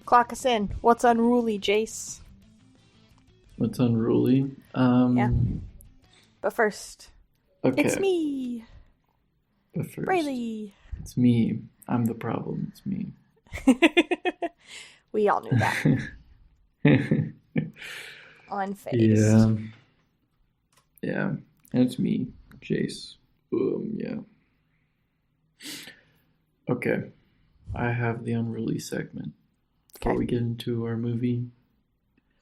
Clock us in. What's unruly, Jace? What's unruly? Yeah. But first, Okay. it's me, But first, Braylee. it's me. I'm the problem. It's me. We all knew that. Unfazed. Yeah. And it's me, Jace. Yeah. Okay. I have the unruly segment. Before we get into our movie.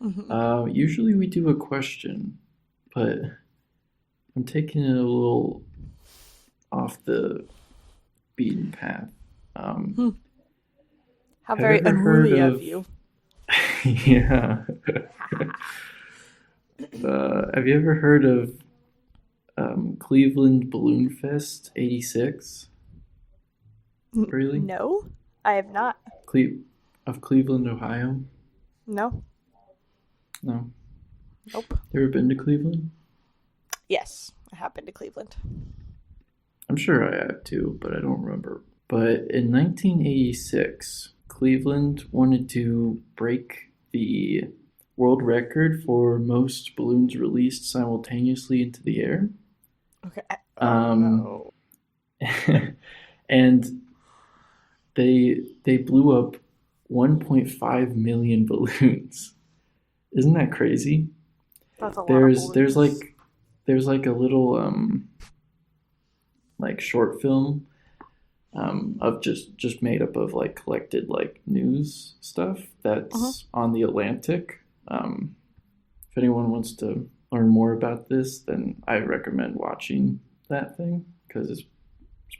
Mm-hmm. Usually we do a question, but I'm taking it a little off the beaten path. How very unruly of you. Yeah. Have you ever heard of Cleveland Balloon Fest '86? Really? No, I have not. Of Cleveland, Ohio? No. No. Nope. Ever been to Cleveland? Yes, I have been to Cleveland. I'm sure I have too, but I don't remember. But in 1986, Cleveland wanted to break the world record for most balloons released simultaneously into the air. Okay. No. And they blew up 1.5 million balloons. Isn't that crazy? That's a lot of balloons. There's like a little like short film of just made up of like collected like news stuff that's on the Atlantic. If anyone wants to learn more about this, then I recommend watching that thing because it's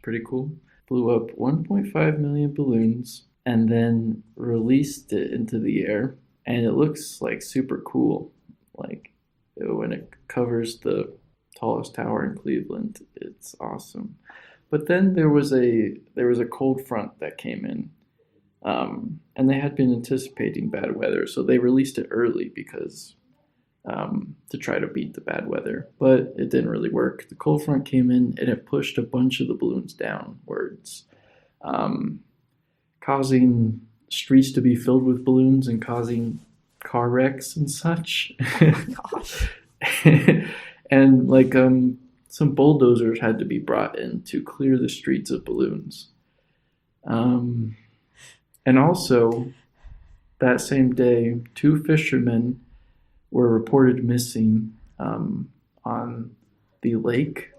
pretty cool. Blew up 1.5 million balloons and then released it into the air, and it looks like super cool. Like when it covers the tallest tower in Cleveland, it's awesome. But then there was a cold front that came in, and they had been anticipating bad weather, so they released it early because to try to beat the bad weather. But it didn't really work. The cold front came in and it pushed a bunch of the balloons downwards, causing streets to be filled with balloons and causing car wrecks and such. Oh my gosh. And like some bulldozers had to be brought in to clear the streets of balloons. And also, that same day, 2 fishermen were reported missing on the lake.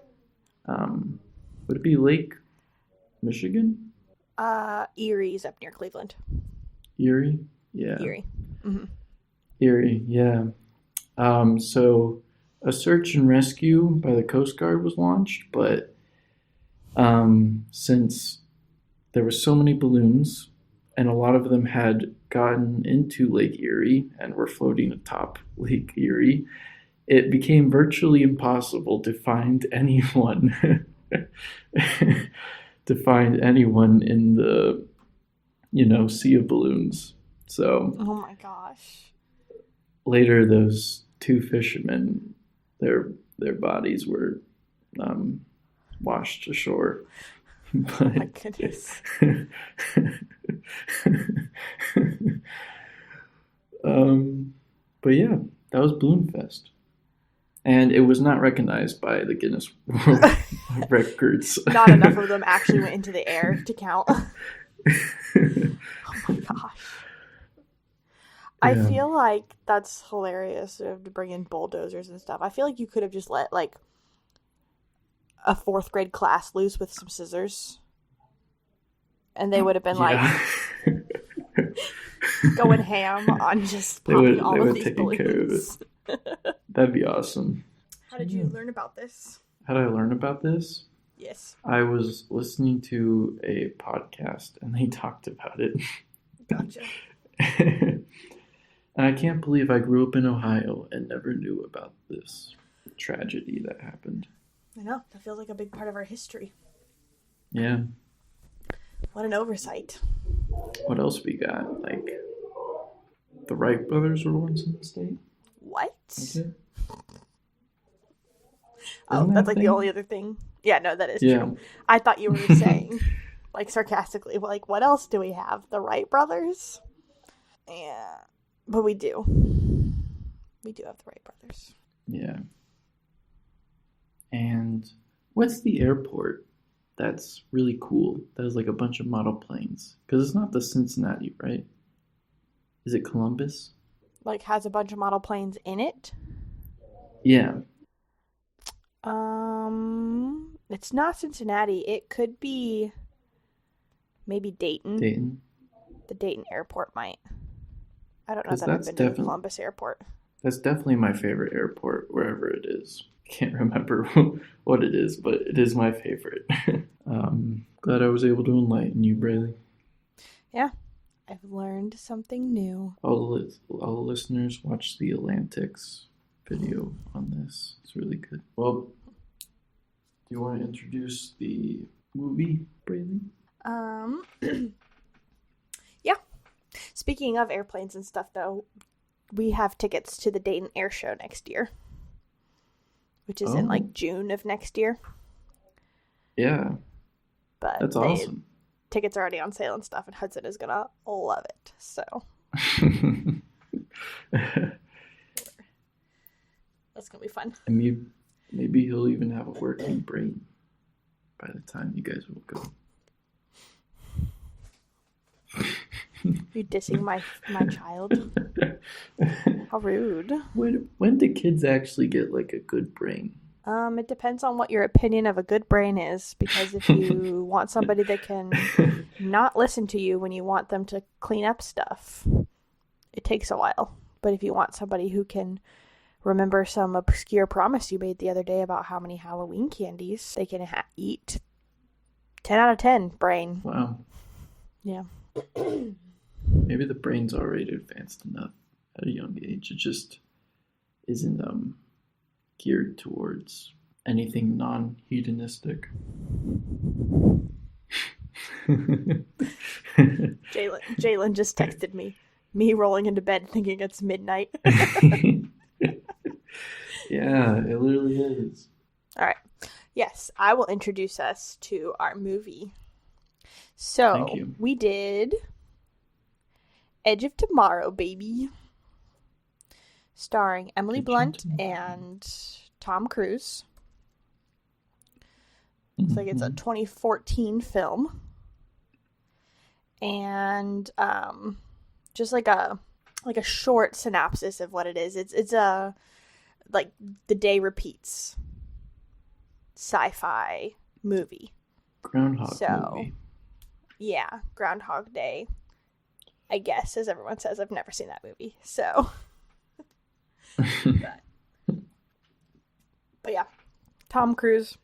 Would it be Lake Michigan? Erie's up near Cleveland. Erie? Yeah. Erie. Mm-hmm. Erie, yeah. So a search and rescue by the Coast Guard was launched, but since there were so many balloons and a lot of them had gotten into Lake Erie and were floating atop Lake Erie, it became virtually impossible to find anyone in the sea of balloons. So oh my gosh. Later those 2 fishermen, their bodies were washed ashore. But, oh my goodness. But yeah, that was Balloon Fest. And it was not recognized by the Guinness World Records. Not enough of them actually went into the air to count. Oh my gosh. I feel like that's hilarious to bring in bulldozers and stuff. I feel like you could have just let like a 4th grade class loose with some scissors, and they would have been like going ham on just popping all of these balloons. That'd be awesome. How did you learn about this? How did I learn about this? Yes. I was listening to a podcast and they talked about it. Gotcha. And I can't believe I grew up in Ohio and never knew about this tragedy that happened. I know. That feels like a big part of our history. Yeah. What an oversight. What else we got? Like, the Wright brothers were once in the state? What? Okay. Oh, that's like the only other thing? Yeah, no, that is true. I thought you were saying, like, sarcastically, like, what else do we have? The Wright brothers? Yeah. But we do. We do have the Wright brothers. Yeah. And what's the airport that's really cool? That has like a bunch of model planes. Because it's not the Cincinnati, right? Is it Columbus? Like, has a bunch of model planes in it? Yeah. It's not Cincinnati. It could be maybe Dayton. Dayton? The Dayton airport might. I don't know Because that I've been to the Columbus airport. That's definitely my favorite airport, wherever it is. Can't remember what it is, but it is my favorite. Glad I was able to enlighten you, Braylee. Yeah, I've learned something new. All the listeners, watch the Atlantics video on this. It's really good. Well, do you want to introduce the movie, Braylee? Yeah. Speaking of airplanes and stuff, though, we have tickets to the Dayton Air Show next year, which is in like June of next year. Yeah. But that's awesome. Tickets are already on sale and stuff, and Hudson is gonna love it. So that's gonna be fun. And maybe he'll even have a working brain by the time you guys will go. You dissing my child? How rude. When do kids actually get like a good brain? It depends on what your opinion of a good brain is, because if you want somebody that can not listen to you when you want them to clean up stuff, it takes a while. But if you want somebody who can remember some obscure promise you made the other day about how many Halloween candies they can eat, 10 out of 10 brain. Wow. Yeah. Maybe the brain's already advanced enough at a young age. It just isn't geared towards anything non-hedonistic. Jalen just texted me rolling into bed thinking it's midnight. Yeah, it literally is. All right. Yes, I will introduce us to our movie. So we did Edge of Tomorrow, baby. Starring Emily Blunt and Tom Cruise. Looks like it's a 2014 film. And just like a short synopsis of what it is. It's a like the day repeats sci-fi movie. Groundhog movie. Yeah, Groundhog Day. I guess, as everyone says, I've never seen that movie. So but yeah, Tom Cruise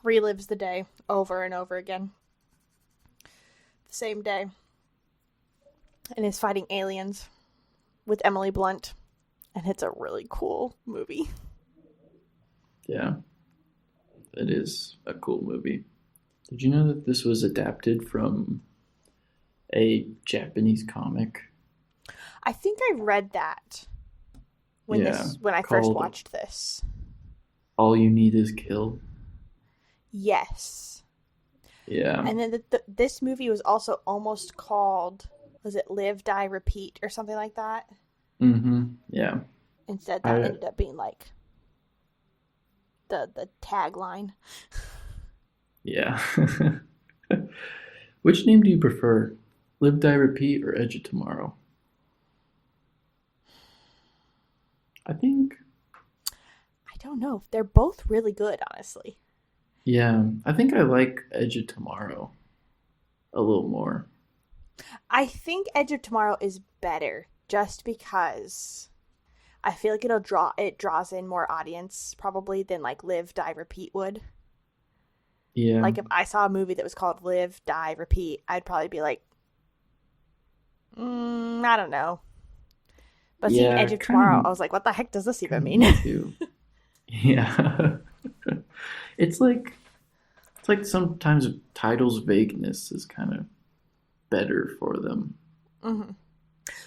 relives the day over and over again. The same day. And is fighting aliens with Emily Blunt. And it's a really cool movie. Yeah. It is a cool movie. Did you know that this was adapted from a Japanese comic? I think I read that when I first watched this. All You Need Is Kill. Yes. Yeah. And then this movie was also almost called, was it Live, Die, Repeat or something like that? Mm-hmm. Yeah. Instead, that ended up being like the tagline. Yeah. Which name do you prefer? Live, Die, Repeat or Edge of Tomorrow? I don't know. They're both really good, honestly. Yeah, I think I like Edge of Tomorrow a little more. I think Edge of Tomorrow is better just because I feel like it draws in more audience probably than like Live, Die, Repeat would. Yeah. Like if I saw a movie that was called Live, Die, Repeat, I'd probably be like, I don't know. But seeing Edge of Tomorrow, I was like, what the heck does this even mean? Yeah. It's like sometimes titles' vagueness is kind of better for them. Mm-hmm.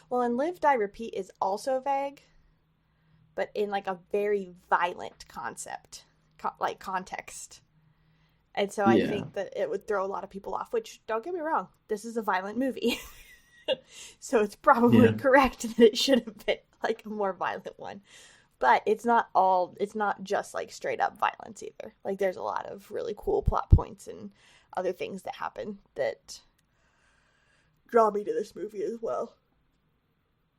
Well, and Live, Die, Repeat is also vague, but in like a very violent concept, like context. And so I think that it would throw a lot of people off, which, don't get me wrong, this is a violent movie. So it's probably Yeah. correct that it should have been like a more violent one. But it's not just like straight up violence either. Like there's a lot of really cool plot points and other things that happen that draw me to this movie as well.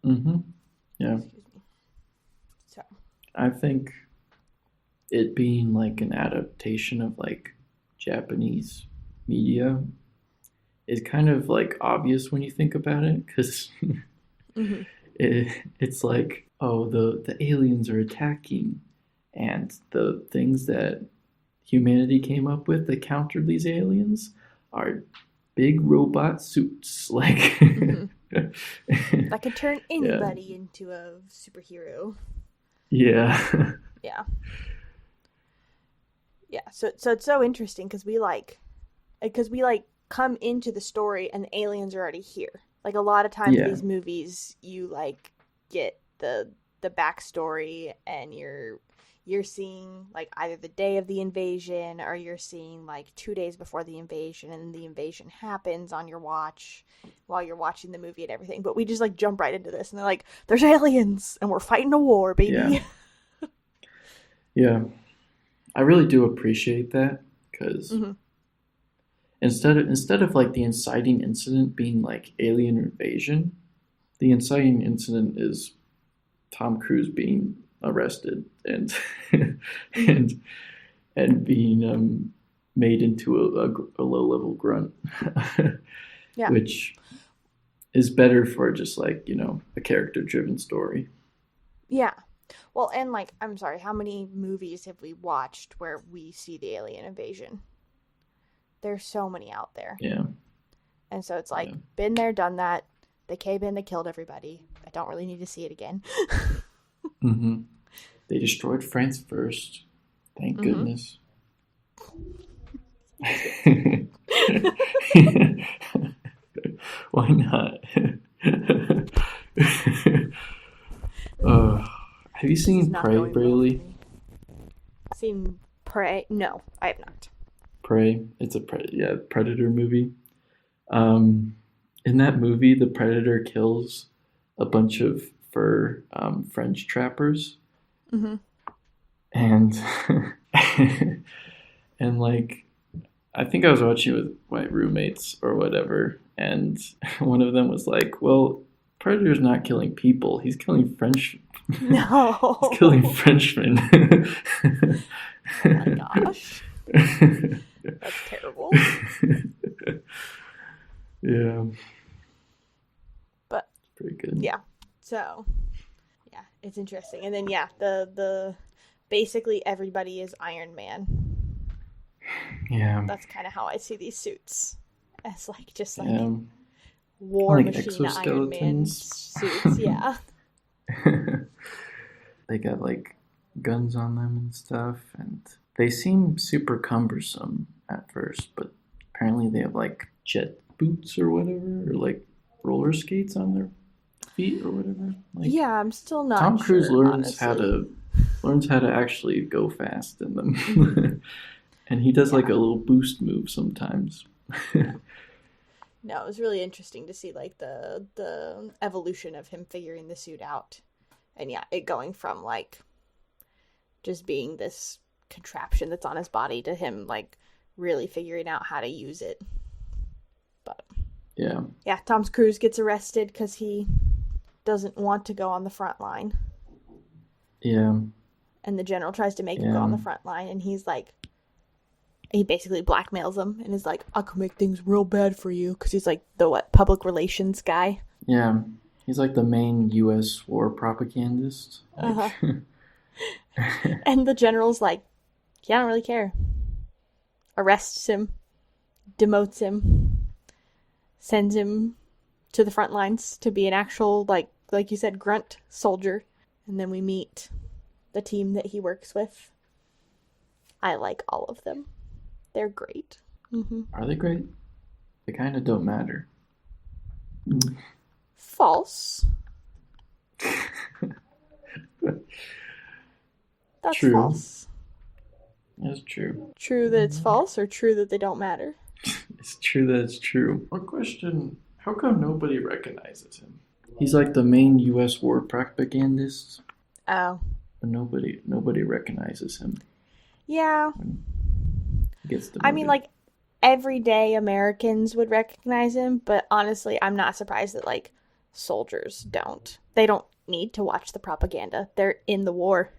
Mm-hmm. Yeah. Excuse me. So I think it being like an adaptation of like Japanese media is kind of like obvious when you think about it, because mm-hmm. it's like, oh, the aliens are attacking, and the things that humanity came up with that countered these aliens are big robot suits, like Mm-hmm. That could turn yeah, anybody into a superhero. yeah, Yeah. Yeah. So it's so interesting because we like come into the story and the aliens are already here. Like a lot of times yeah, these movies you like get the backstory and you're seeing like either the day of the invasion or you're seeing like 2 days before the invasion and the invasion happens on your watch while you're watching the movie and everything. But we just like jump right into this and they're like, there's aliens and we're fighting a war, yeah, baby. yeah. I really do appreciate that, because Mm-hmm. instead of like the inciting incident being like alien invasion, the inciting incident is Tom Cruise being arrested and Mm-hmm. and and being made into a low level grunt, Yeah. which is better for just like, a character driven story. Yeah. Well, and like, I'm sorry, how many movies have we watched where we see the alien invasion? There's so many out there. Yeah, And so it's like, yeah. been there, done that. They came in, they killed everybody. I don't really need to see it again. Hmm. They destroyed France first. Thank Mm-hmm. goodness. Why not? uh, have you This is seen not Prey, going well for Braley? me. Seen Prey? No, I have not. Prey. It's a Predator movie. Um, in that movie, the Predator kills a bunch of fur French trappers, Mm-hmm. and and like, I think I was watching with my roommates or whatever, and one of them was like, "Well, Predator's not killing people; he's killing French. He's killing No. Frenchmen." Oh my gosh. That's terrible. Yeah, But pretty good. yeah. So yeah, it's interesting. And then yeah, the basically everybody is Iron Man. Yeah, That's kind of how I see these suits. As like just like yeah, war like machine Iron Man exoskeletons. suits, yeah. They got like guns on them and stuff, and they seem super cumbersome at first, but apparently they have like jet boots or whatever, or like roller skates on their feet or whatever. Like, Yeah, I'm still not Tom Cruise sure, learns how honestly. to actually go fast in Mm-hmm. them, and he does like Yeah. a little boost move sometimes. Yeah. No, it was really interesting to see like the evolution of him figuring the suit out. And yeah, it going from like just being this contraption that's on his body to him like really figuring out how to use it. But Yeah, yeah, Tom Cruise gets arrested because he doesn't want to go on the front line, yeah, and the general tries to make him go yeah, on the front line, and he basically blackmails him and is like, I could make things real bad for you because he's like the public relations guy. yeah. He's like the main U.S. war propagandist. Like, Uh-huh. And the general's like, yeah, I don't really care. Arrests him, demotes him, sends him to the front lines to be an actual like you said, grunt soldier. And then we meet the team that he works with. I like all of them. They're great. Mm-hmm. are they great? They kind of don't matter. False. That's True. false. That's true. True that it's false, or true that they don't matter? It's true that it's true. What question How come nobody recognizes him? He's like the main U.S. war propagandist, Oh. but nobody recognizes him. Yeah. When he gets I mean, demoted. like, everyday Americans would recognize him, but honestly, I'm not surprised that, like, soldiers don't. They don't need to watch the propaganda. They're in the war.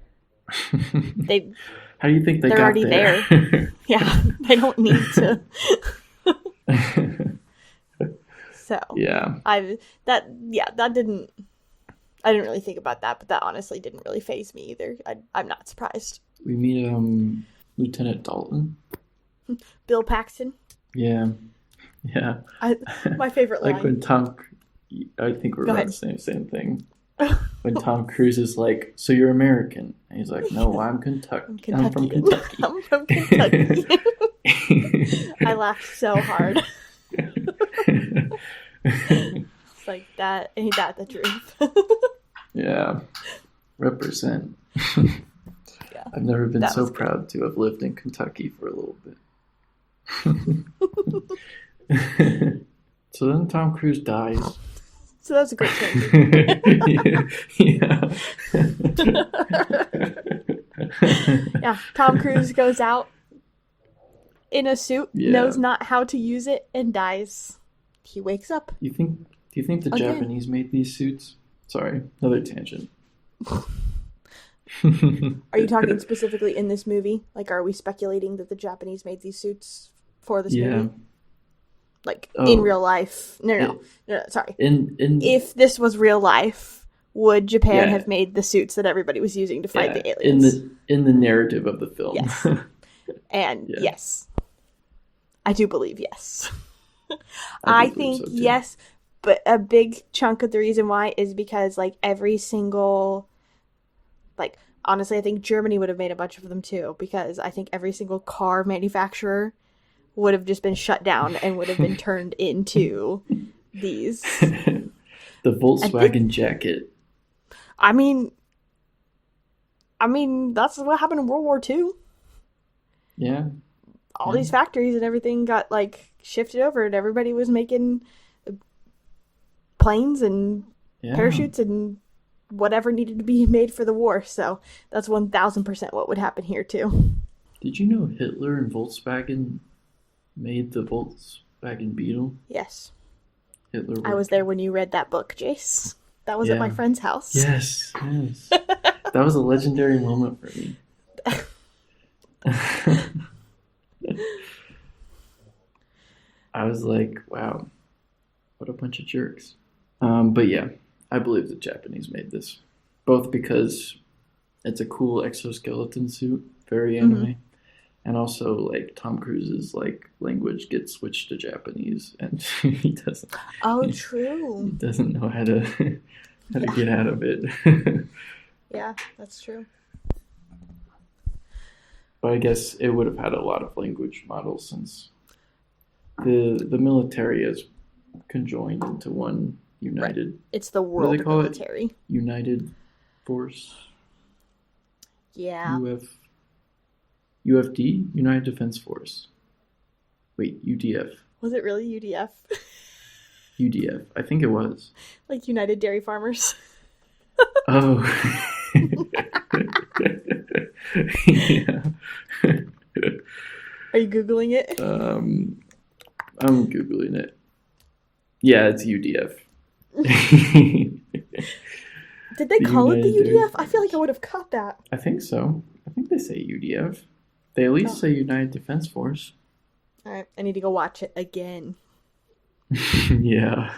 They How do you think they they're got already there. Yeah, they don't need to. So Yeah. I didn't really think about that, but that honestly didn't really faze me either. I'm not surprised. We meet Lieutenant Dalton. Bill Paxton. Yeah. My favorite line. Like when I think we're Go about ahead. the same thing. When Tom Cruise is like, "So you're American?" And he's like, "No, I'm Kentucky. I'm from Kentucky." I'm from Kentucky. I laughed so hard. It's like that. Ain't that the truth? Yeah. Represent. Yeah. I've never been That so was good. proud to have lived in Kentucky for a little bit. So then Tom Cruise dies. So that's a great transition. Yeah. Yeah, Tom Cruise goes out in a suit, Yeah. knows not how to use it, and dies. He wakes up. Do you think the Again. Japanese made these suits? Sorry, another tangent. Are you talking specifically in this movie? Like, are we speculating that the Japanese made these suits for this movie? Like, in real life? No, sorry. In If this was real life, would Japan Yeah. have made the suits that everybody was using to fight the aliens? in the narrative of the film. Yes. And Yeah. yes. I do believe yes. I I do believe think so, too. yes, but a big chunk of the reason why is because, like, every single, like, honestly, I think Germany would have made a bunch of them too, because I think every single car manufacturer would have just been shut down and would have been turned into these. The Volkswagen jacket. I mean, that's what happened in World War II. Yeah. All these factories and everything got, like, shifted over, and everybody was making planes and parachutes and whatever needed to be made for the war. So that's 1,000% what would happen here too. Did you know Hitler and Volkswagen made the Volkswagen Beetle? Yes. Hitler. I was there when you read that book, Jace. That was at my friend's house. Yes. That was a legendary moment for me. I was like, wow, what a bunch of jerks. But yeah, I believe the Japanese made this. Both because it's a cool exoskeleton suit, very anime, and also, like, Tom Cruise's, like, language gets switched to Japanese, and he doesn't. Oh, true. He doesn't know how to get out of it. Yeah, that's true. But I guess it would have had a lot of language models since the military is conjoined into one united. Right. It's the What do world they call military. it? United Force. Yeah. UFD, United Defense Force. Wait, UDF. Was it really UDF? UDF. I think it was. Like United Dairy Farmers. Oh. Yeah. Are you Googling it? I'm Googling it. Yeah, it's UDF. Did they call it the United UDF? I feel like I would have caught that. I think so. I think they say UDF. They at least say United Defense Force. All right, I need to go watch it again. Yeah.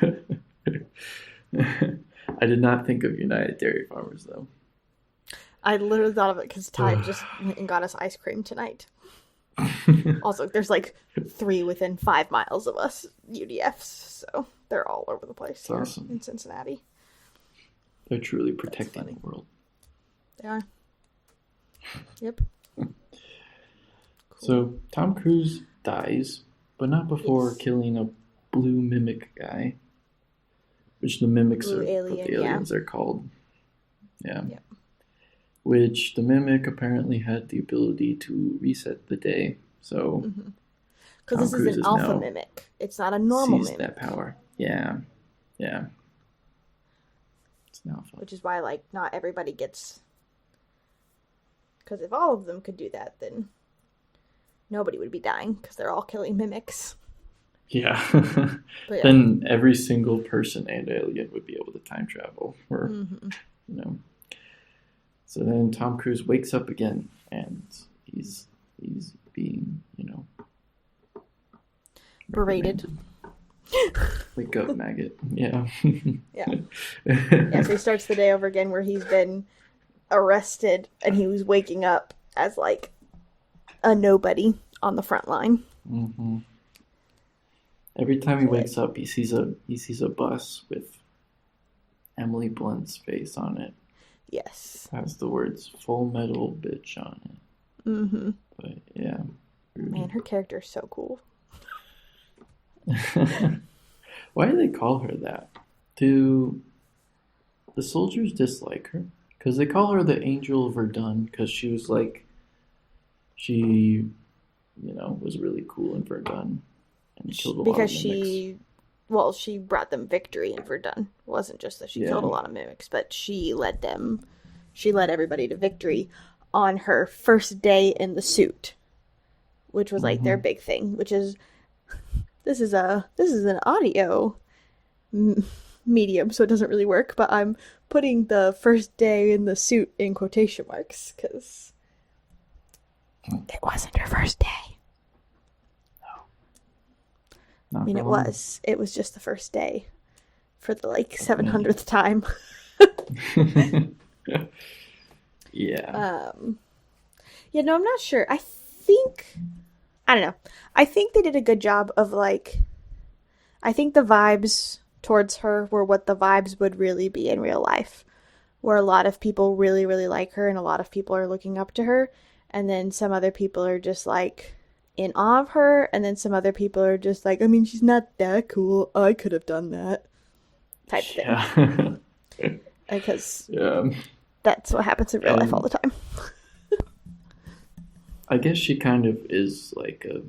I did not think of United Dairy Farmers, though. I literally thought of it because Ty just went and got us ice cream tonight. Also, there's like 3 within 5 miles of us UDFs, so they're all over the place here awesome. in Cincinnati. They're truly protecting the world. They are. Yep. Cool. So Tom Cruise dies, but not before killing a blue mimic guy, which the mimics Blue are alien, what the aliens are called. Yeah. Yep. Which the mimic apparently had the ability to reset the day. So Because this is an alpha mimic. It's not a normal sees mimic. that power. Yeah. Yeah. It's not fun. Which is why, like, not everybody gets... Because if all of them could do that, then nobody would be dying, because they're all killing mimics. Yeah. But yeah. Then every single person and alien would be able to time travel. Or, you know. So then Tom Cruise wakes up again, and he's being, you know, berated. Wake up, maggot. Yeah. Yeah. Yeah, so he starts the day over again where he's been arrested and he was waking up as like a nobody on the front line. Mm-hmm. Every time he wakes up, he sees a bus with Emily Blunt's face on it. Yes. Has the words "Full Metal Bitch" on it. Mm-hmm. But yeah. Man, her character is so cool. Why do they call her that? Do the soldiers dislike her? Because they call her the Angel of Verdun because she was like, she, you know, was really cool in Verdun and killed a lot of mimics. Because she brought them victory in Verdun. It wasn't just that she killed a lot of mimics, but she led everybody to victory on her first day in the suit, which was like their big thing, which is, this is an audio medium, so it doesn't really work, but I'm putting the first day in the suit in quotation marks because it wasn't her first day. No. I mean, it was just the first day for the like 700th time. Yeah. Yeah, no, I'm not sure. I don't know. I think they did a good job of like, I think the vibes towards her were what the vibes would really be in real life, where a lot of people really, really like her and a lot of people are looking up to her. And then some other people are just like in awe of her. And then some other people are just like, I mean, she's not that cool. I could have done that type thing. Because that's what happens in real life all the time. I guess she kind of is like a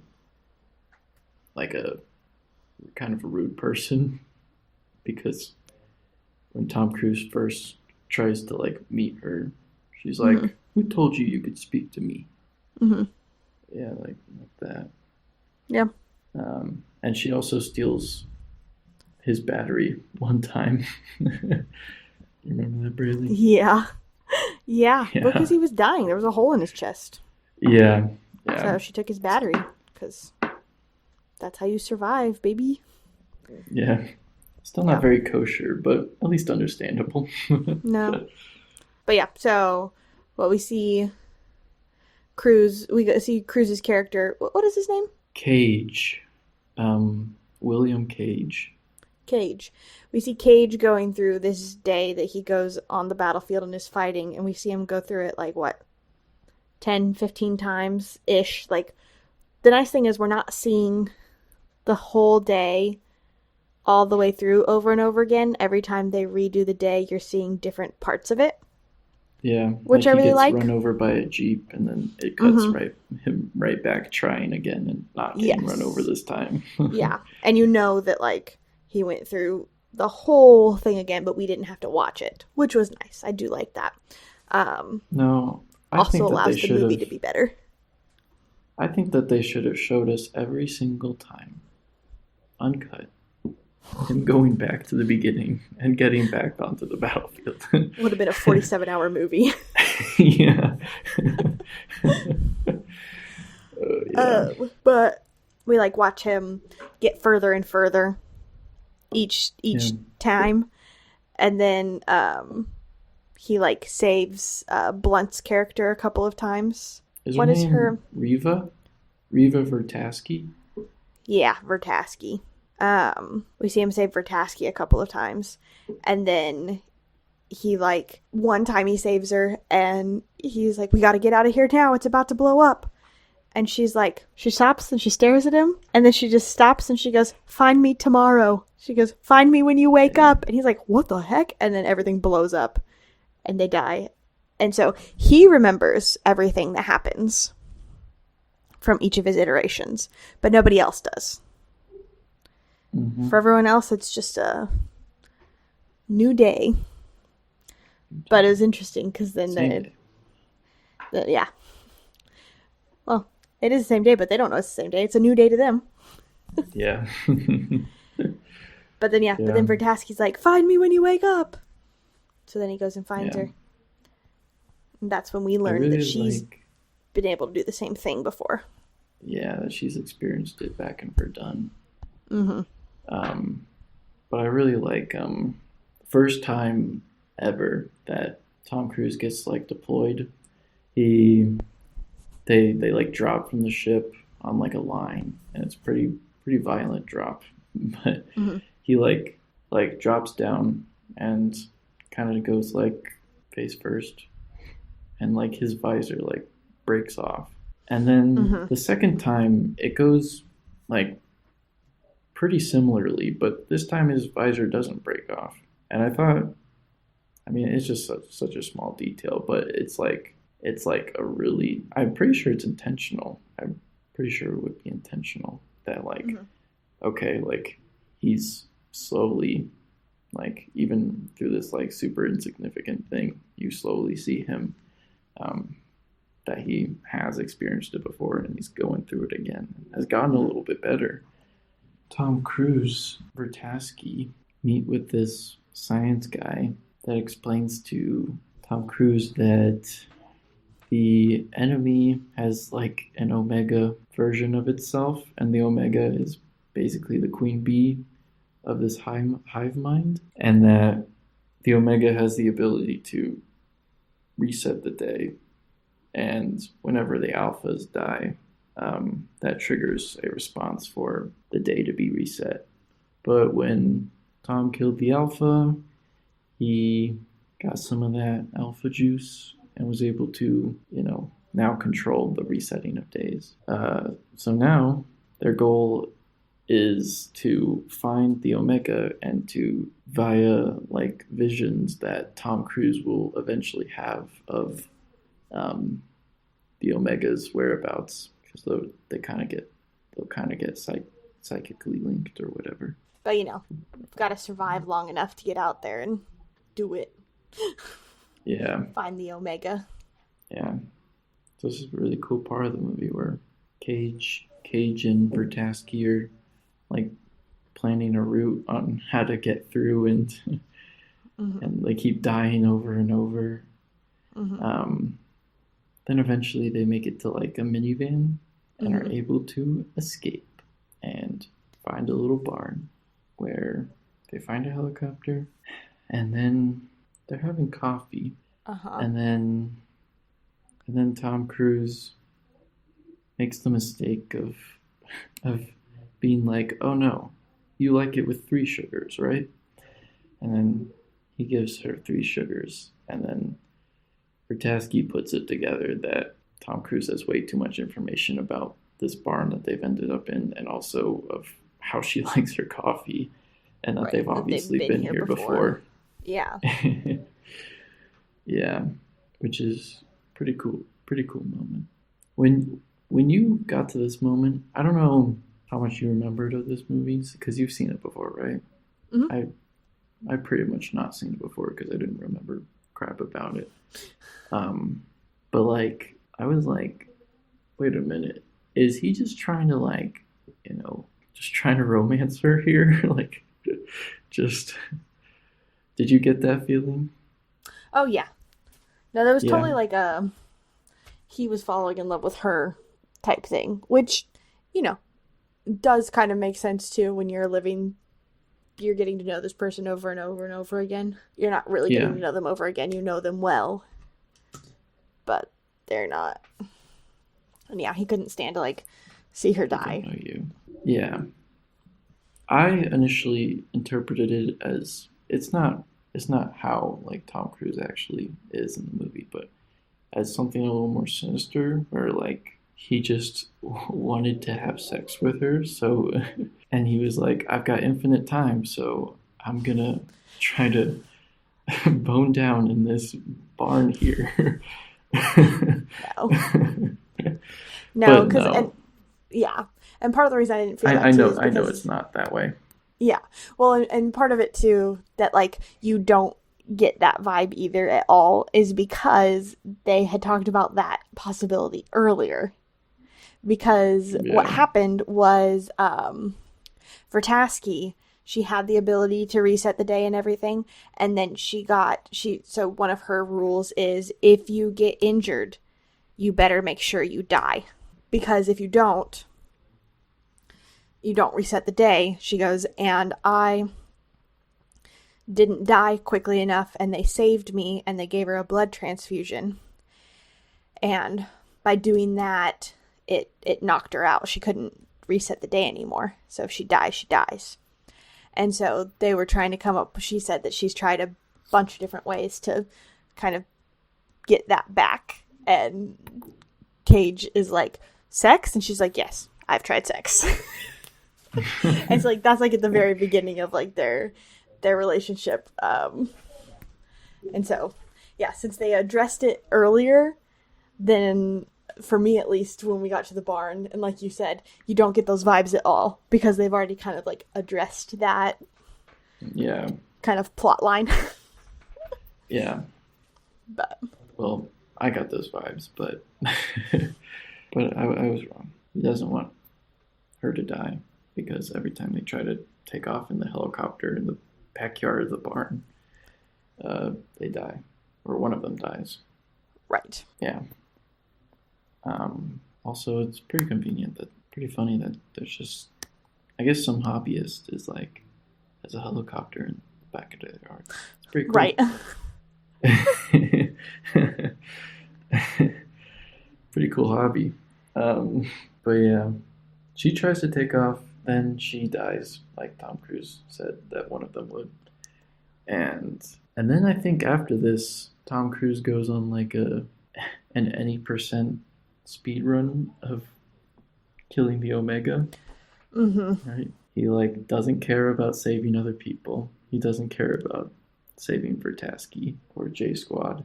kind of a rude person, because when Tom Cruise first tries to like meet her, she's like, "Who told you could speak to me?" Mm-hmm. Yeah, like that. Yeah. And she also steals his battery one time. You remember that, Braylee? Yeah, because he was dying. There was a hole in his chest. Yeah. So she took his battery, because that's how you survive, baby. Yeah. Still not very kosher, but at least understandable. No. But yeah, so what we see Cruise's character. What is his name? Cage. William Cage. Cage. We see Cage going through this day that he goes on the battlefield and is fighting, and we see him go through it like, what, 10, 15 times-ish. Like, the nice thing is we're not seeing the whole day all the way through over and over again. Every time they redo the day, you're seeing different parts of it. Yeah. Which I really like. He gets run over by a Jeep, and then it cuts him right back trying again and not getting run over this time. Yeah. And you know that, like, he went through the whole thing again, but we didn't have to watch it, which was nice. I do like that. No. Also allows the movie to be better. I think that they should have showed us every single time, uncut, him going back to the beginning and getting back onto the battlefield. Would have been a 47-hour movie. Yeah. But we like watch him get further and further each time, and then he like saves Blunt's character a couple of times. What is her? Reva Vertasky? Yeah, Vertasky. We see him save Vertasky a couple of times, and then he like one time he saves her, and he's like, "We got to get out of here now. It's about to blow up." And she's like, she stops and she stares at him, and then she just stops and she goes, "Find me tomorrow." She goes, "Find me when you wake up." And he's like, "What the heck?" And then everything blows up, and they die. And so he remembers everything that happens from each of his iterations, but nobody else does. Mm-hmm. For everyone else, it's just a new day. But it was interesting because then yeah. Well, it is the same day, but they don't know it's the same day. It's a new day to them. Yeah. But then, but then Vertaski's like, find me when you wake up. So then he goes and finds her. And that's when we learn that she's been able to do the same thing before. Yeah, that she's experienced it back in Verdun. Mm-hmm. But I really like first time ever that Tom Cruise gets like deployed. They like drop from the ship on like a line, and it's pretty violent drop. But he like drops down and kind of goes like face first, and like his visor like breaks off. And then the second time it goes like pretty similarly, but this time his visor doesn't break off. And I thought, I mean, it's just such a small detail, but it's like a really, I'm pretty sure it's intentional. I'm pretty sure it would be intentional that like, okay, like he's slowly, like even through this like super insignificant thing, you slowly see him that he has experienced it before and he's going through it again. Has gotten a little bit better. Tom Cruise, Vertaski meet with this science guy that explains to Tom Cruise that the enemy has like an Omega version of itself, and the Omega is basically the queen bee of this hive mind, and that the Omega has the ability to reset the day, and whenever the alphas die, that triggers a response for the day to be reset. But when Tom killed the alpha, he got some of that alpha juice and was able to, now control the resetting of days. So now their goal is to find the Omega and to, via like visions that Tom Cruise will eventually have of the Omega's whereabouts, because they'll kind of get psychically linked or whatever. But you've got to survive long enough to get out there and do it. Yeah. Find the Omega. Yeah. So this is a really cool part of the movie where Cage and Vertaski are like planning a route on how to get through, and and they keep dying over and over. Then eventually they make it to like a minivan and are able to escape and find a little barn where they find a helicopter, and then they're having coffee. And then Tom Cruise makes the mistake of being like, oh no, you like it with 3 sugars, right? And then he gives her 3 sugars, and then Vertaski puts it together that Tom Cruise has way too much information about this barn that they've ended up in, and also of how she likes her coffee, and that they've obviously been here before. Yeah. Yeah, which is pretty cool moment. When you got to this moment, I don't know how much you remembered of this movie, because you've seen it before, right? I pretty much not seen it before because I didn't remember crap about it. But like, I was like, wait a minute, is he just trying to like, just trying to romance her here? Like, just, did you get that feeling? Oh yeah. No, that was totally like he was falling in love with her type thing, which, does kind of make sense too when you're getting to know this person over and over and over again. You're not really getting to know them over again. You know them well, but they're not. And yeah, he couldn't stand to like see her die. I know you. Yeah. I initially interpreted it as it's not how like Tom Cruise actually is in the movie, but as something a little more sinister, where like he just wanted to have sex with her, so and he was like, I've got infinite time, so I'm gonna try to bone down in this barn here. No, because and part of the reason I didn't feel I know it's not that way. Yeah. Well, and part of it too that like you don't get that vibe either at all is because they had talked about that possibility earlier. Because what Yeah. happened was for Tasky, she had the ability to reset the day and everything, and then so one of her rules is if you get injured, you better make sure you die. Because if you don't reset the day, she goes, and I didn't die quickly enough and they saved me and they gave her a blood transfusion. And by doing that, it knocked her out. She couldn't reset the day anymore. So if she dies, she dies. And so they were trying to come up, she said that she's tried a bunch of different ways to kind of get that back. And Cage is like, sex? And she's like, yes, I've tried sex. And it's like, that's like at the very beginning of like their relationship. And so, yeah, since they addressed it earlier, then for me at least, when we got to the barn, and like you said, you don't get those vibes at all because they've already kind of like addressed that kind of plot line. Yeah. But well, I got those vibes, but but I was wrong. He doesn't want her to die because every time they try to take off in the helicopter in the backyard of the barn, they die, or one of them dies. Right. Yeah. Also, it's pretty funny that there's just, I guess some hobbyist is like, has a helicopter in the back of their yard. It's pretty cool. Right. Pretty cool hobby. But yeah, she tries to take off, then she dies, like Tom Cruise said that one of them would. And then I think after this, Tom Cruise goes on like an any percent speed run of killing the Omega. Mm-hmm. Right? He like doesn't care about saving other people. He doesn't care about saving Vertasky or J Squad.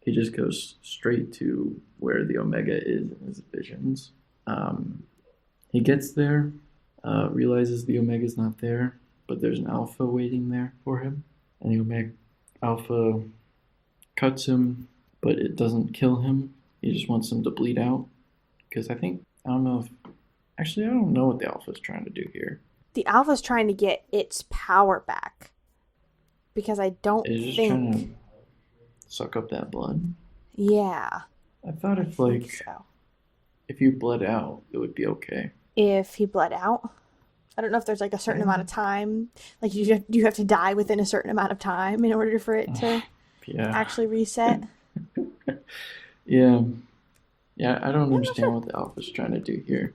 He just goes straight to where the Omega is in his visions. He gets there, realizes the Omega's not there, but there's an Alpha waiting there for him. And the Omega Alpha cuts him, but it doesn't kill him. He just wants him to bleed out. Because I don't know what the Alpha's trying to do here. The Alpha's trying to get its power back. Because I don't It's just think... trying to suck up that blood? Yeah. I thought I if think so. if you bled out, it would be okay. If he bled out? I don't know if there's like a certain amount of time. Like you have to die within a certain amount of time in order for it to actually reset. Yeah. I don't understand what the Alpha's trying to do here.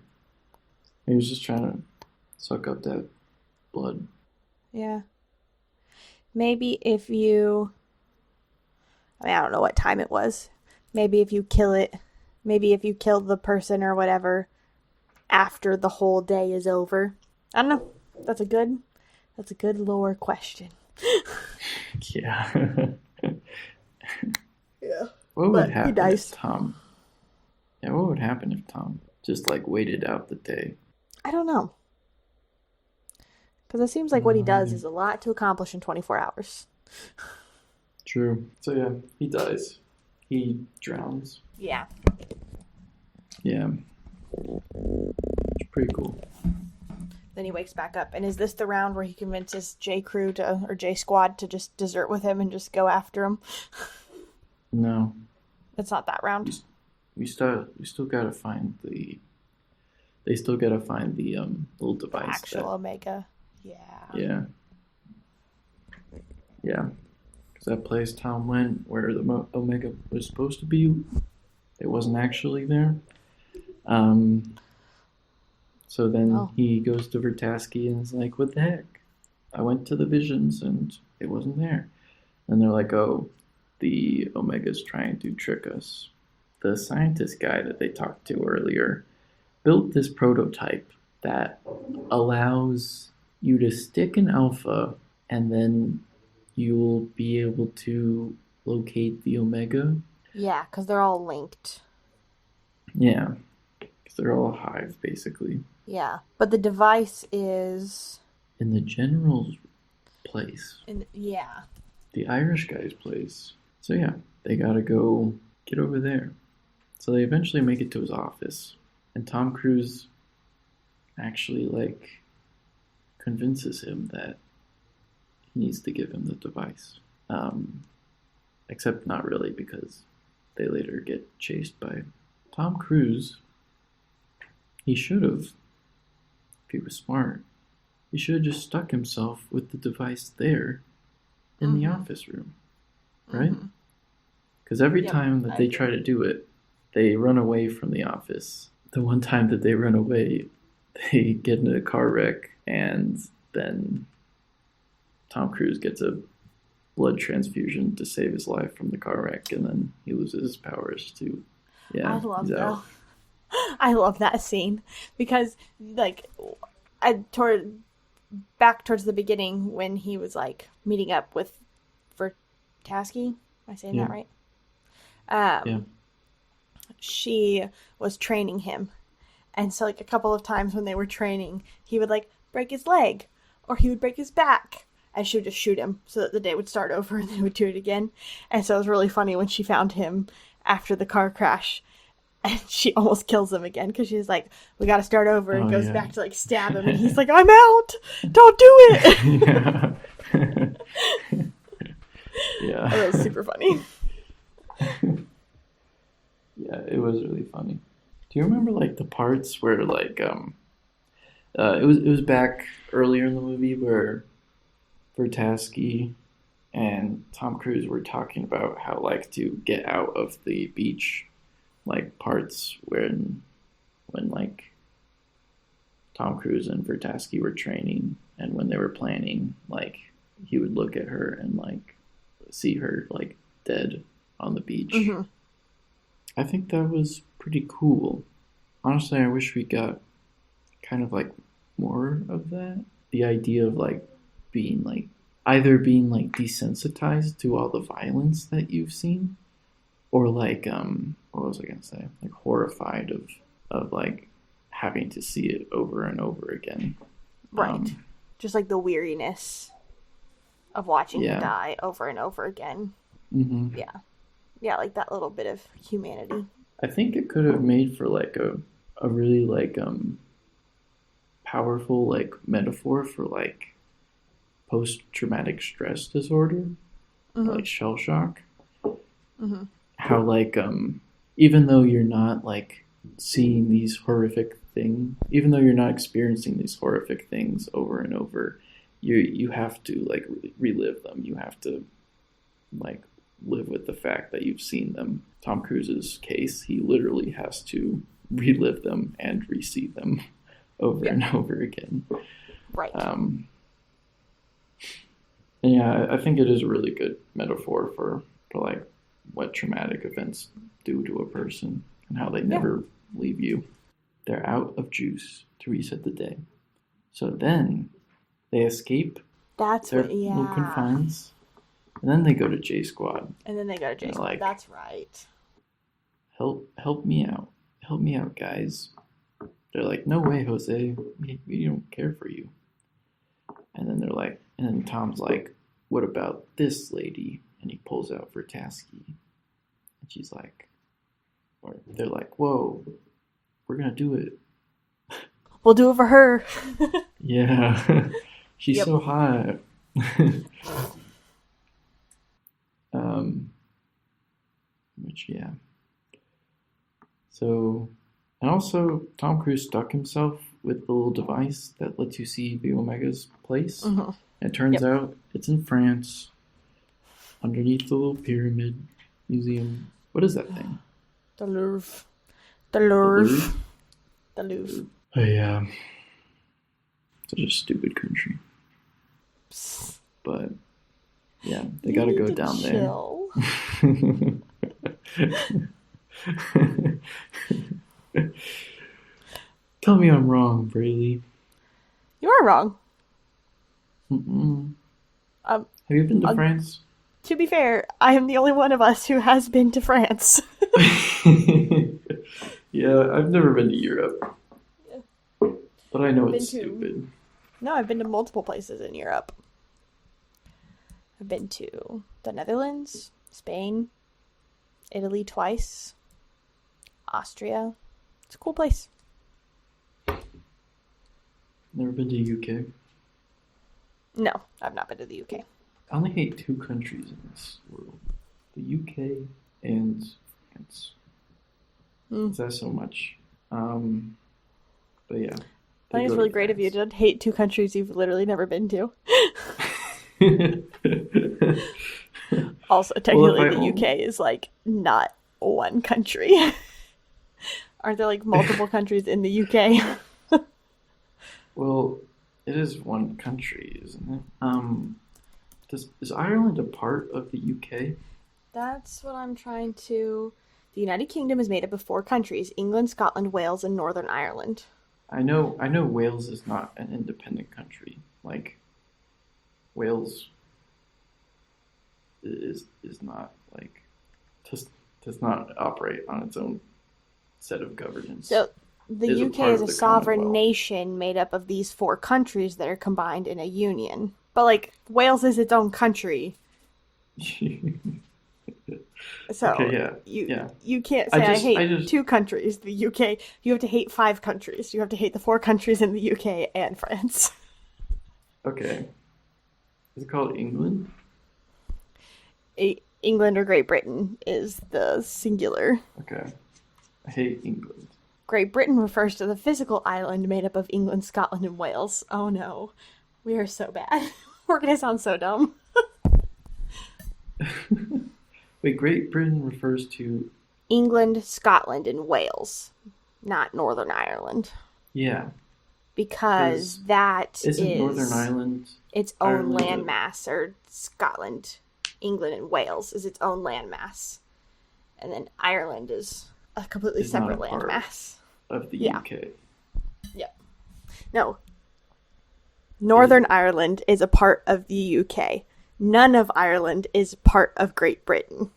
He was just trying to suck up that blood. Yeah. Maybe if you... I don't know what time it was. Maybe if you kill it, maybe if you kill the person or whatever after the whole day is over. I don't know. That's a good lore question. Yeah. Yeah. What would happen if Tom... Yeah, what would happen if Tom just like waited out the day? I don't know. Because it seems like what he does is a lot to accomplish in 24 hours. True. So yeah, he dies. He drowns. Yeah. Yeah. It's pretty cool. Then he wakes back up. And is this the round where he convinces J Squad to just desert with him and just go after him? No. It's not that round. We still gotta find the... They still gotta find the little device. The actual Omega. Yeah. Yeah. Yeah. Because that place Tom went where the Omega was supposed to be, it wasn't actually there. So then he goes to Vertasky and is like, what the heck? I went to the visions and it wasn't there. And they're like, oh, the Omega's trying to trick us. The scientist guy that they talked to earlier built this prototype that allows you to stick an Alpha and then you'll be able to locate the Omega. Yeah, because they're all linked. Yeah, because they're all a hive, basically. Yeah, but the device is in the general's place, yeah. the Irish guy's place. So yeah, they gotta go get over there. So they eventually make it to his office, and Tom Cruise actually like convinces him that he needs to give him the device. Except not really, because they later get chased by Tom Cruise. He should have, if he was smart, he should have just stuck himself with the device there in the office room, right? Because every time that they try to do it, they run away from the office. The one time that they run away, they get in a car wreck, and then Tom Cruise gets a blood transfusion to save his life from the car wreck, and then he loses his powers too. Yeah, I love that. I love that scene because, like, back towards the beginning when he was like meeting up with Vertasky. Am I saying that right? Yeah. She was training him, and so like a couple of times when they were training, he would like break his leg or he would break his back, and she would just shoot him so that the day would start over and they would do it again. And so it was really funny when she found him after the car crash, and she almost kills him again because she's like, "We got to start over," and goes back to like stab him, and he's like, "I'm out! Don't do it!" Yeah. Yeah. That was super funny. Yeah, it was really funny. Do you remember like the parts where like it was back earlier in the movie where Vertasky and Tom Cruise were talking about how like to get out of the beach, like parts when like Tom Cruise and Vertasky were training, and when they were planning, like he would look at her and like see her like dead on the beach. Mm-hmm. I think that was pretty cool. Honestly, I wish we got kind of like more of that. The idea of like being like either being like desensitized to all the violence that you've seen, or like what was I gonna say? Like horrified of like having to see it over and over again. Right. Just like the weariness of watching him die over and over again. Mm-hmm. Yeah. Yeah, like that little bit of humanity. I think it could have made for like a really like powerful like metaphor for like post-traumatic stress disorder, like shell shock. Mm-hmm. How like even though you're not like seeing these horrific things, even though you're not experiencing these horrific things over and over, you have to like relive them. You have to like live with the fact that you've seen them. Tom Cruise's case, he literally has to relive them and re-see them over and over again. Right. And yeah, I think it is a really good metaphor for like what traumatic events do to a person and how they never leave you. They're out of juice to reset the day. So then they escape their little confines. And then they go to J Squad. And then they go to J Squad. Like, that's right. Help me out. Help me out, guys. They're like, no way, Jose. We don't care for you. And then they're like, and then Tom's like, what about this lady? And he pulls out Vertasky. And she's like, or they're like, whoa, we're going to do it. We'll do it for her. Yeah. She's so hot. Which, yeah. So, and also Tom Cruise stuck himself with the little device that lets you see the Omega's place. Mm-hmm. It turns out it's in France, underneath the little pyramid museum. What is that thing? The Louvre. The Louvre. The Louvre. Oh, yeah. Such a stupid country. Psst. But, yeah, they gotta go down chill. There. Tell me I'm wrong, Braylee. You are wrong. Have you been to France? To be fair, I am the only one of us who has been to France. Yeah, I've never been to Europe. But I know I've been it's to stupid. No, I've been to multiple places in Europe. I've been to the Netherlands, Spain, Italy twice, Austria. It's a cool place. Never been to UK. No, I've not been to the UK. I only hate two countries in this world: the UK and France. Is that so much? But yeah, I they think it's go really to great of you France. to hate two countries you've literally never been to. Also, Well, if technically, I the only UK is like not one country. Aren't there like multiple countries in the UK? well, it is one country, isn't it? Is Ireland a part of the UK? That's what I'm trying to. The United Kingdom is made up of four countries: England, Scotland, Wales, and Northern Ireland. I know Wales is not an independent country. Like Wales is not like just does not operate on its own set of governance. So the It is a UK part is of a the sovereign Commonwealth. nation made up of these four countries that are combined in a union. But like Wales is its own country, so Okay, yeah, you yeah. you can't I say I just I hate just two countries. The UK, you have to hate five countries. You have to hate the four countries in the UK and France. okay. Is it called England? England or Great Britain is the singular. Okay. I hate England. Great Britain refers to the physical island made up of England, Scotland, and Wales. Oh no, we are so bad. We're gonna sound so dumb. Wait, Great Britain refers to England, Scotland, and Wales, not Northern Ireland, yeah, because because that isn't Northern is Ireland its own Ireland a landmass, or Scotland, England, and Wales is its own landmass. And then Ireland is a completely is not a separate part landmass. of the Yeah. UK? Yep. No. Is Northern it? Ireland is a part of the UK. None of Ireland is part of Great Britain.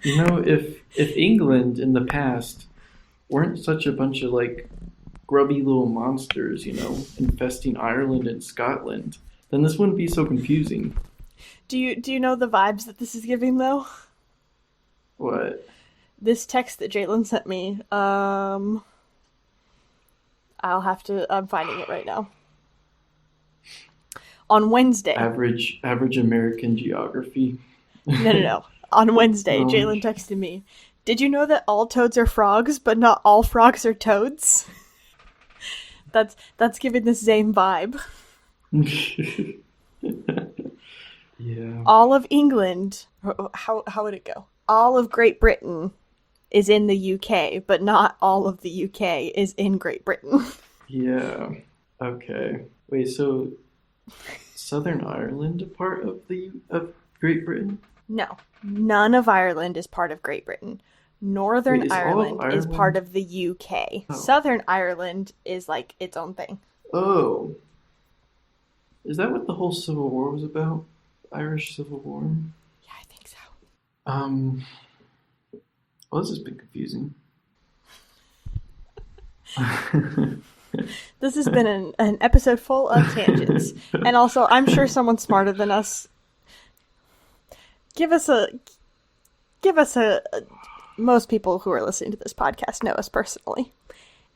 You know, if England in the past weren't such a bunch of like grubby little monsters, infesting Ireland and Scotland, then this wouldn't be so confusing. Do you know the vibes that this is giving though? What? This text that Jalen sent me, I'm finding it right now. On Wednesday. Average American geography. No. On Wednesday, Oh, Jalen texted me, "Did you know that all toads are frogs, but not all frogs are toads?" That's giving the same vibe. yeah. All of England, how would it go? All of Great Britain is in the UK, but not all of the UK is in Great Britain. Yeah. Okay. Wait, so Southern Ireland a part of Great Britain? No, none of Ireland is part of Great Britain. Northern Wait, is all of Ireland is part Ireland? of the UK. Oh. Southern Ireland is like its own thing. Oh. Is that what the whole Civil War was about? The Irish Civil War? Yeah, I think so. Um, well, this has been confusing. This has been an episode full of tangents. And also, I'm sure someone smarter than us. Give us a. Most people who are listening to this podcast know us personally.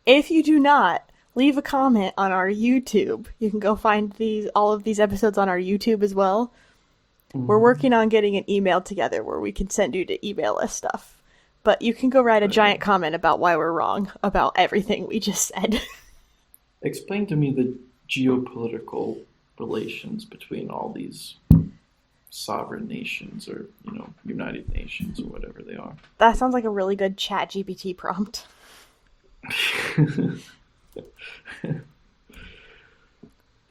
If you do not, leave a comment on our YouTube. You can go find all of these episodes on our YouTube as well. We're working on getting an email together where we can send you to email us stuff. But you can go write a giant comment about why we're wrong about everything we just said. Explain to me the geopolitical relations between all these sovereign nations or, United Nations or whatever they are. That sounds like a really good ChatGPT prompt.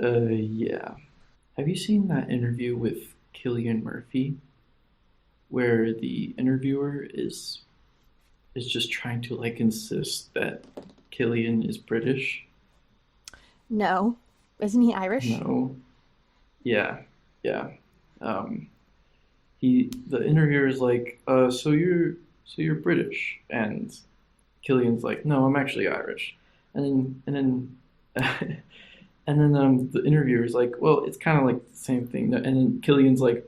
Yeah. Have you seen that interview with Cillian Murphy where the interviewer is just trying to like insist that Cillian is British? No. Isn't he Irish? No. Yeah. Yeah. Um the interviewer is like, so you're British, and Killian's like, no, I'm actually Irish, and then and then the interviewer's like, well, it's kind of like the same thing. And then Killian's like,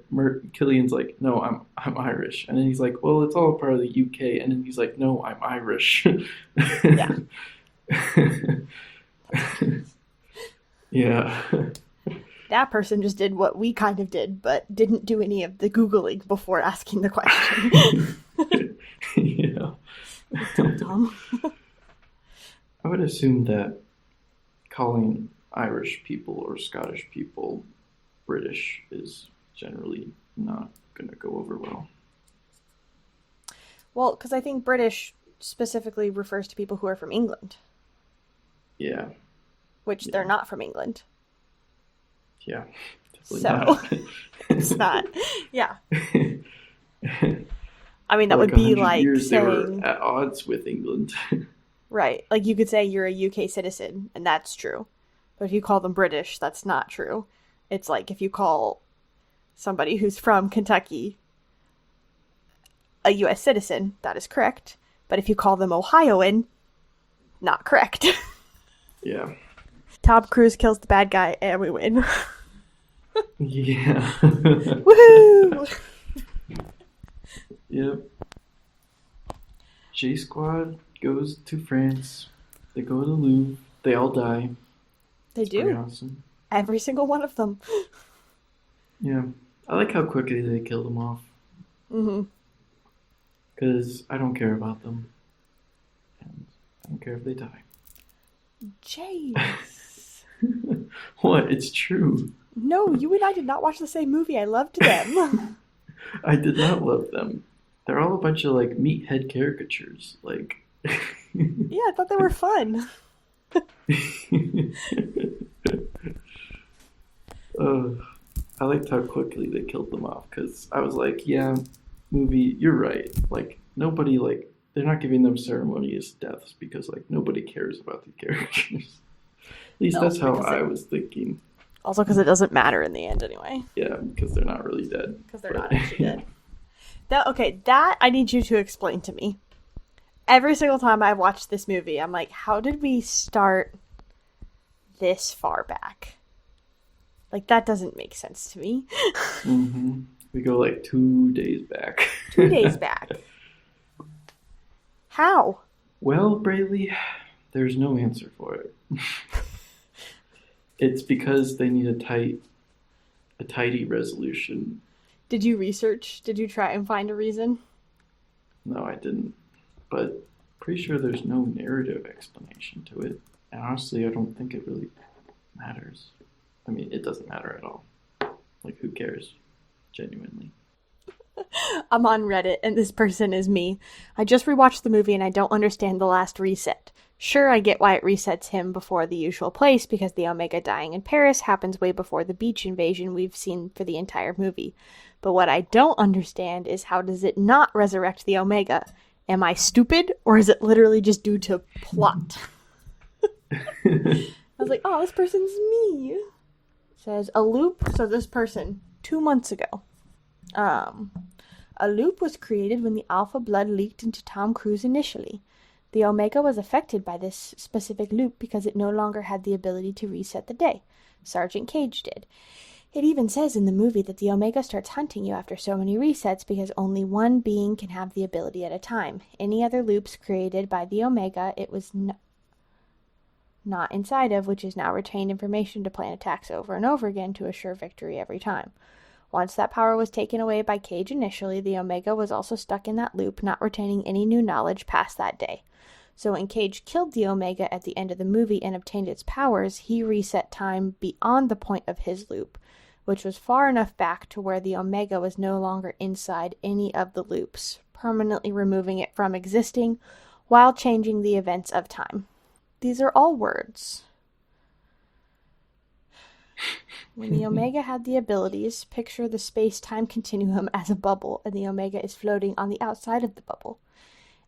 no, I'm Irish. And then he's like, well, it's all part of the UK. And then he's like, no, I'm Irish. Yeah. Yeah. That person just did what we kind of did, but didn't do any of the Googling before asking the question. Yeah. Tom. I would assume that calling Irish people or Scottish people British is generally not going to go over well. Well, because I think British specifically refers to people who are from England. Yeah. Which they're not from England. Yeah. So it's not. Yeah. I mean, that like would be like years saying they were at odds with England. Right. Like you could say you're a UK citizen, and that's true. But if you call them British, that's not true. It's like if you call somebody who's from Kentucky a US citizen, that is correct. But if you call them Ohioan, not correct. Yeah. Tom Cruise kills the bad guy, and we win. Yeah. Woohoo! Yep. J Squad goes to France. They go to the Louvre. They all die. They it's do. Pretty awesome. Every single one of them. Yeah. I like how quickly they kill them off. Mm-hmm. Because I don't care about them. And I don't care if they die. James. What? It's true. No, you and I did not watch the same movie. I loved them. I did not love them. They're all a bunch of like meathead caricatures. Like yeah, I thought they were fun. I liked how quickly they killed them off because I was like, yeah, movie, you're right. Like nobody like they're not giving them ceremonious deaths because like nobody cares about the characters. At least that's how I was thinking. Also because it doesn't matter in the end anyway. Yeah, because they're not really dead. Because they're not actually dead. That I need you to explain to me. Every single time I watch this movie, I'm like, how did we start this far back? Like, that doesn't make sense to me. Mm-hmm. We go like 2 days back. 2 days back. How? Well, Braylee, there's no answer for it. It's because they need a tidy resolution. Did you research? Did you try and find a reason? No, I didn't. But pretty sure there's no narrative explanation to it. And honestly, I don't think it really matters. I mean, it doesn't matter at all. Like, who cares? Genuinely. I'm on Reddit, and this person is me. I just rewatched the movie, and I don't understand the last reset. Sure, I get why it resets him before the usual place, because the Omega dying in Paris happens way before the beach invasion we've seen for the entire movie. But what I don't understand is how does it not resurrect the Omega? Am I stupid, or is it literally just due to plot? I was like, oh, this person's me. It says, a loop, so this person, 2 months ago. A loop was created when the alpha blood leaked into Tom Cruise initially. The Omega was affected by this specific loop because it no longer had the ability to reset the day. Sergeant Cage did. It even says in the movie that the Omega starts hunting you after so many resets because only one being can have the ability at a time. Any other loops created by the Omega, it was not inside of, which is now retained information to plan attacks over and over again to assure victory every time. Once that power was taken away by Cage initially, the Omega was also stuck in that loop, not retaining any new knowledge past that day. So when Cage killed the Omega at the end of the movie and obtained its powers, he reset time beyond the point of his loop, which was far enough back to where the Omega was no longer inside any of the loops, permanently removing it from existing while changing the events of time. These are all words. When the Omega had the abilities, picture the space-time continuum as a bubble, and the Omega is floating on the outside of the bubble.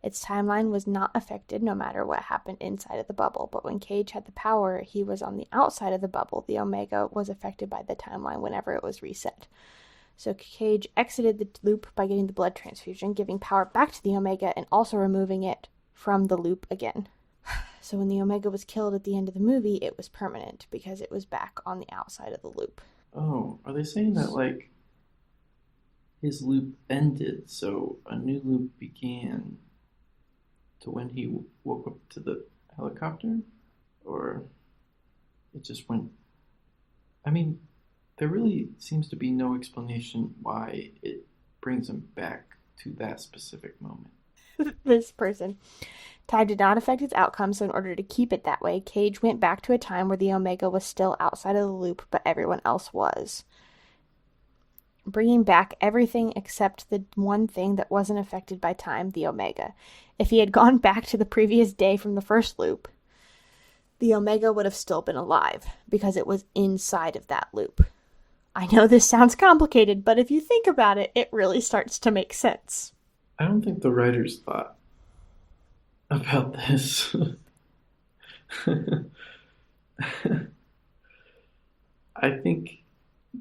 Its timeline was not affected no matter what happened inside of the bubble, but when Cage had the power, he was on the outside of the bubble. The Omega was affected by the timeline whenever it was reset. So Cage exited the loop by getting the blood transfusion, giving power back to the Omega and also removing it from the loop again. So when the Omega was killed at the end of the movie, it was permanent because it was back on the outside of the loop. Oh, are they saying that, like, his loop ended, so a new loop began to when he woke up to the helicopter? Or it just went... I mean, there really seems to be no explanation why it brings him back to that specific moment. This person. Time did not affect its outcome, so in order to keep it that way, Cage went back to a time where the Omega was still outside of the loop, but everyone else was. Bringing back everything except the one thing that wasn't affected by time, the Omega. If he had gone back to the previous day from the first loop, the Omega would have still been alive, because it was inside of that loop. I know this sounds complicated, but if you think about it, it really starts to make sense. I don't think the writers thought about this. I think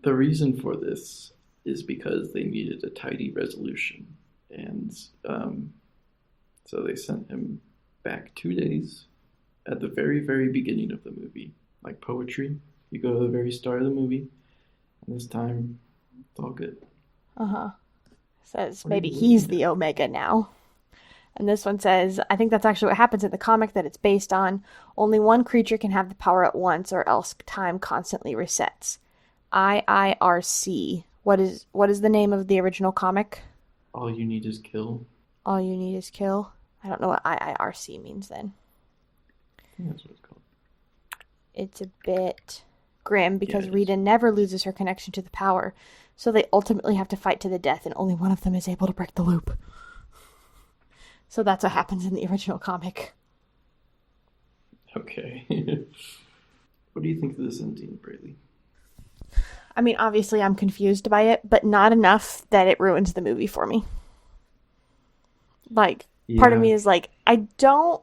the reason for this is because they needed a tidy resolution. And so they sent him back 2 days at the very, very beginning of the movie. Like poetry, you go to the very start of the movie, and this time it's all good. Says maybe he's the Omega now. And this one says, I think that's actually what happens in the comic that it's based on. Only one creature can have the power at once, or else time constantly resets. IIRC. What is the name of the original comic? All You Need Is Kill. All You Need Is Kill? I don't know what IIRC means then. I think that's what it's called. It's a bit grim because Rita never loses her connection to the power. So they ultimately have to fight to the death, and only one of them is able to break the loop. So that's what happens in the original comic. Okay. What do you think of this ending, Braylee? I mean, obviously I'm confused by it, but not enough that it ruins the movie for me. Like, part of me is like, I don't...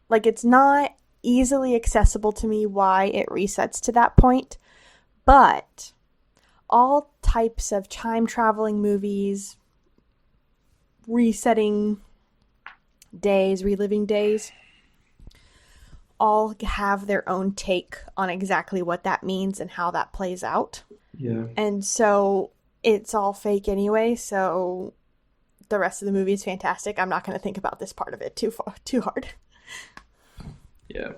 Like, it's not easily accessible to me why it resets to that point. But all types of time-traveling movies, resetting days, reliving days, all have their own take on exactly what that means and how that plays out. Yeah. And so it's all fake anyway, so the rest of the movie is fantastic. I'm not going to think about this part of it too hard. Yeah.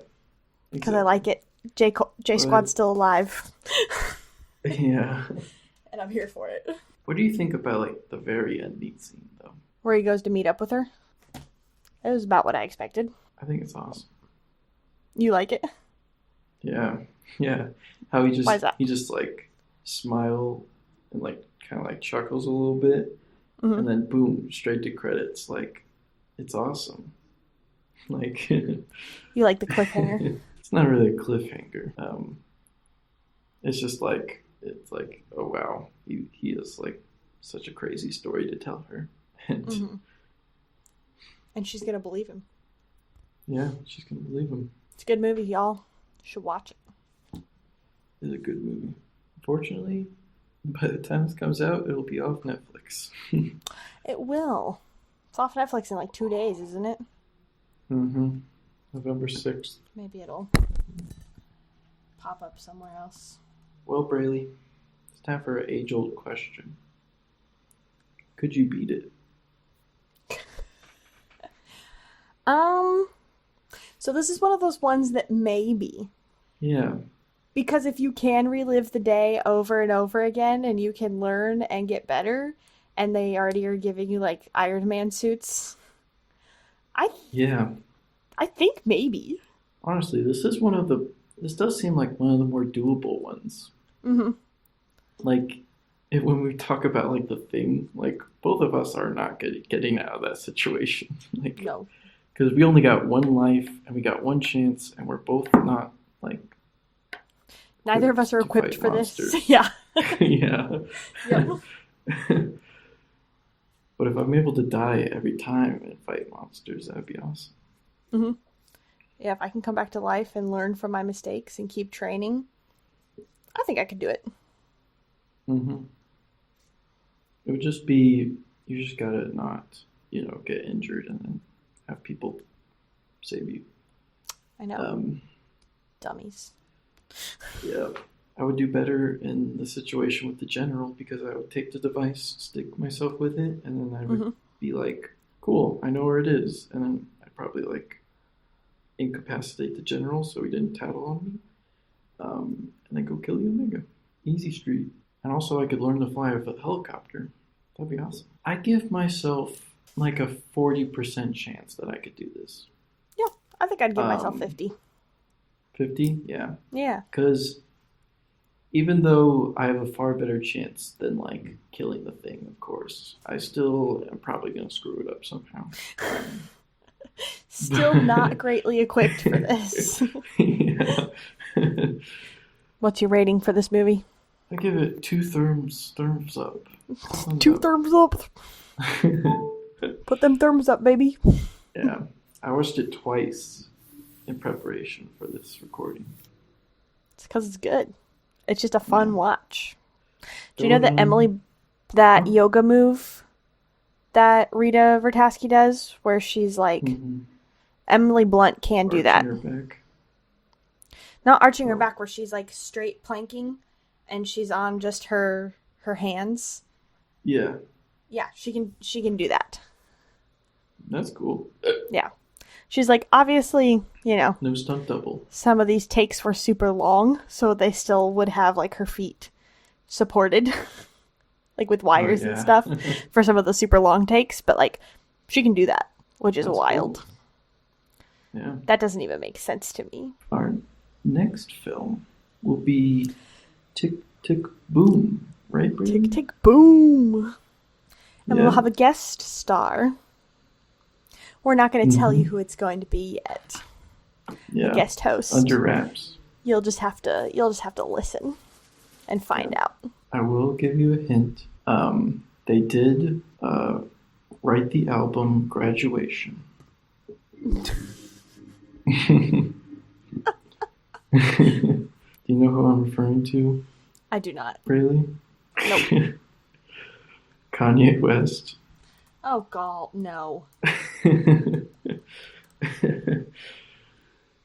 Because I like it. J Squad's still alive. Yeah. And I'm here for it. What do you think about, like, the very ending scene, though? Where he goes to meet up with her? It was about what I expected. I think it's awesome. You like it? Yeah. Yeah. How he just, Why is that? he just, like, smile and, like, kind of, like, chuckles a little bit. Mm-hmm. And then, boom, straight to credits. Like, it's awesome. Like... You like the cliffhanger? It's not really a cliffhanger. It's just like, it's like, oh wow, he has like such a crazy story to tell her. And she's gonna believe him. Yeah, she's gonna believe him. It's a good movie, y'all. Should watch it. It's a good movie. Unfortunately, by the time this comes out, it'll be off Netflix. It will. It's off Netflix in like 2 days, isn't it? Mm-hmm. November 6th. Maybe it'll pop up somewhere else. Well, Braylee, it's time for an age-old question. Could you beat it? So this is one of those ones that maybe. Yeah. Because if you can relive the day over and over again and you can learn and get better, and they already are giving you like Iron Man suits, I think maybe. Honestly, this does seem like one of the more doable ones. Mm-hmm. Like, when we talk about, like, the Thing, like, both of us are not getting out of that situation. Like, no. Because we only got one life, and we got one chance, and we're both not, like... Neither of us are equipped for monsters. This. Yeah. Yeah. Yep. But if I'm able to die every time and fight monsters, that would be awesome. Mm-hmm. Yeah, if I can come back to life and learn from my mistakes and keep training, I think I could do it. Mm-hmm. It would just be, you just gotta not get injured and then have people save you. I know. Dummies. Yeah. I would do better in the situation with the general because I would take the device, stick myself with it, and then I would be like, cool, I know where it is. And then I'd probably incapacitate the general so he didn't tattle on me. And then go kill the Omega. Easy street. And also I could learn to fly with a helicopter. That'd be awesome. I give myself a 40% chance that I could do this. Yeah, I think I'd give myself 50. 50? Yeah. Yeah. Because even though I have a far better chance than killing the thing, of course, I still am probably going to screw it up somehow. Still not greatly equipped for this. Yeah. What's your rating for this movie? I give it 2 thumbs up. 2 thumbs up. Put them thumbs up, baby. Yeah. I watched it twice in preparation for this recording. It's because it's good. It's just a fun watch. Do you know that yoga move that Rita Vertasky does, where she's Emily Blunt can do that. Her back. Not arching her back, where she's straight planking, and she's on just her hands. Yeah. Yeah, she can do that. That's cool. Yeah. She's obviously, no stunt double. Some of these takes were super long, so they still would have her feet supported, with wires and stuff for some of the super long takes. But she can do that, which is wild. Cool. Yeah. That doesn't even make sense to me. Our next film will be Tick Tick Boom, right, Brady? Tick Tick Boom. And we'll have a guest star. We're not going to tell you who it's going to be yet. Yeah. A guest host. Under wraps. You'll just have to listen and find out. I will give you a hint. They did write the album Graduation. Do you know who I'm referring to? I do not. Really? Nope. Kanye West. Oh, God, no.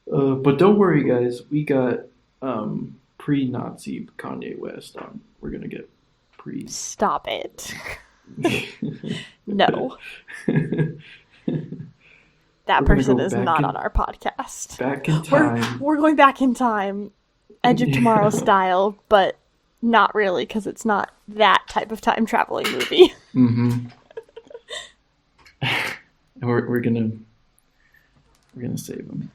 But don't worry, guys. We got pre-Nazi Kanye West on. We're going to get pre... Stop it. No. That person is not on our podcast. Back in time. We're going back in time, Edge of Tomorrow style, but not really, because it's not that type of time traveling movie. Mm-hmm. And we're gonna save him.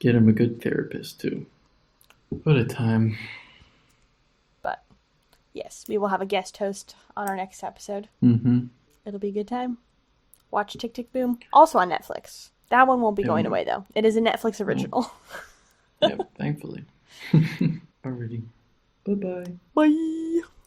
Get him a good therapist too. What a time. But yes, we will have a guest host on our next episode. Mm-hmm. It'll be a good time. Watch Tick Tick Boom. Also on Netflix. That one won't be going away though. It is a Netflix original. Yep, thankfully. Alrighty. Bye-bye. Bye.